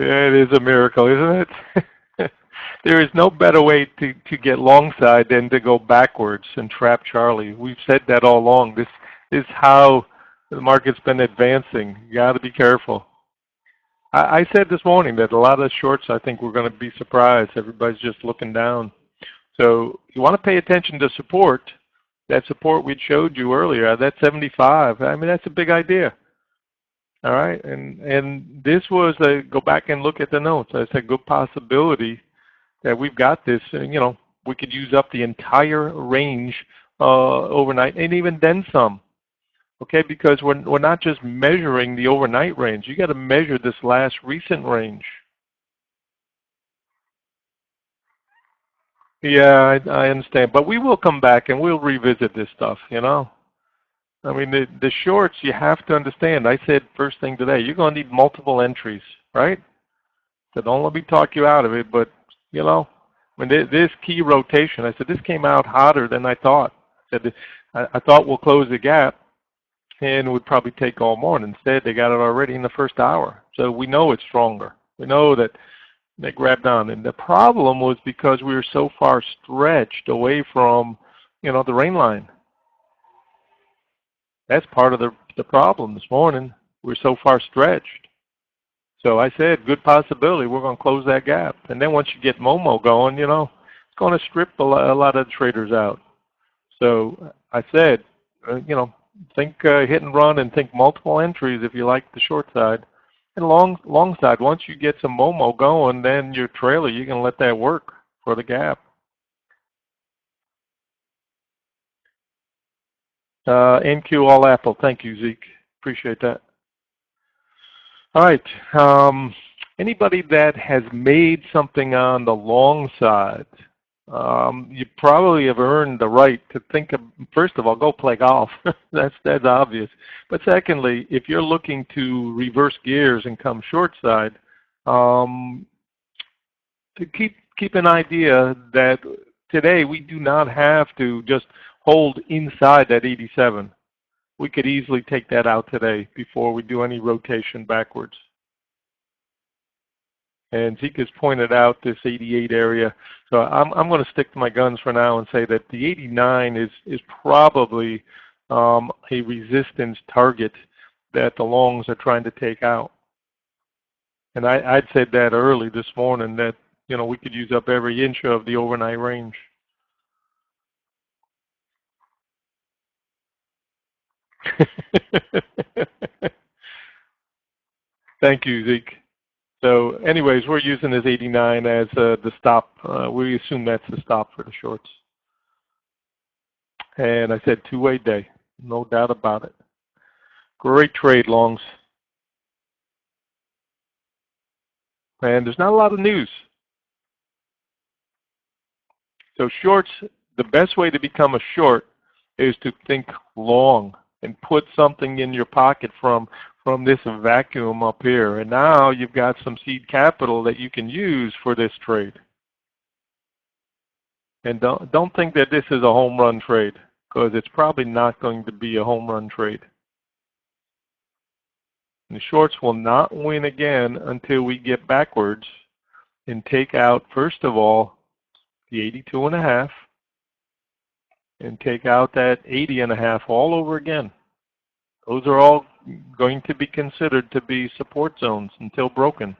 It is a miracle, isn't it? There is no better way to get long side than to go backwards and trap Charlie. We've said that all along. This is how the market's been advancing. You got to be careful. I said this morning that a lot of shorts, I think we're going to be surprised. Everybody's just looking down. So you want to pay attention to support. That support we showed you earlier, that 75. I mean, that's a big idea. All right, and this was a, go back and look at the notes. It's a good possibility that we've got this. You know, we could use up the entire range overnight, and even then some. Okay, because we're not just measuring the overnight range. You got to measure this last recent range. Yeah, I understand, but we will come back and we'll revisit this stuff. You know. I mean, the shorts, you have to understand. I said first thing today, you're going to need multiple entries, right? So don't let me talk you out of it, but, you know, when this key rotation, I said, this came out hotter than I thought. I thought we'll close the gap and it would probably take all morning. Instead, they got it already in the first hour. So we know it's stronger. We know that they grabbed on. And the problem was because we were so far stretched away from, you know, the rain line. That's part of the problem this morning. We're so far stretched. So I said, good possibility we're going to close that gap. And then once you get Momo going, you know, it's going to strip a lot of traders out. So I said, you know, think hit and run and think multiple entries if you like the short side. And long side, once you get some Momo going, then your trailer, you can let that work for the gap. NQ all Apple. Thank you, Zeke. Appreciate that. All right. Anybody that has made something on the long side, you probably have earned the right to think of, first of all, go play golf. that's obvious. But secondly, if you're looking to reverse gears and come short side, to keep an idea that today we do not have to just hold inside that 87. We could easily take that out today before we do any rotation backwards. And Zeke has pointed out this 88 area. So I'm going to stick to my guns for now and say that the 89 is probably a resistance target that the longs are trying to take out. And I'd said that early this morning that, you know, we could use up every inch of the overnight range. Thank you, Zeke. So anyways, we're using this 89 as the stop. We assume that's the stop for the shorts. And I said two-way day, no doubt about it. Great trade, longs. And there's not a lot of news. So shorts, the best way to become a short is to think long and put something in your pocket from this vacuum up here. And now you've got some seed capital that you can use for this trade. And don't think that this is a home run trade, because it's probably not going to be a home run trade. And the shorts will not win again until we get backwards and take out, first of all, the 82.5 and take out that 80.5 all over again. Those are all going to be considered to be support zones until broken.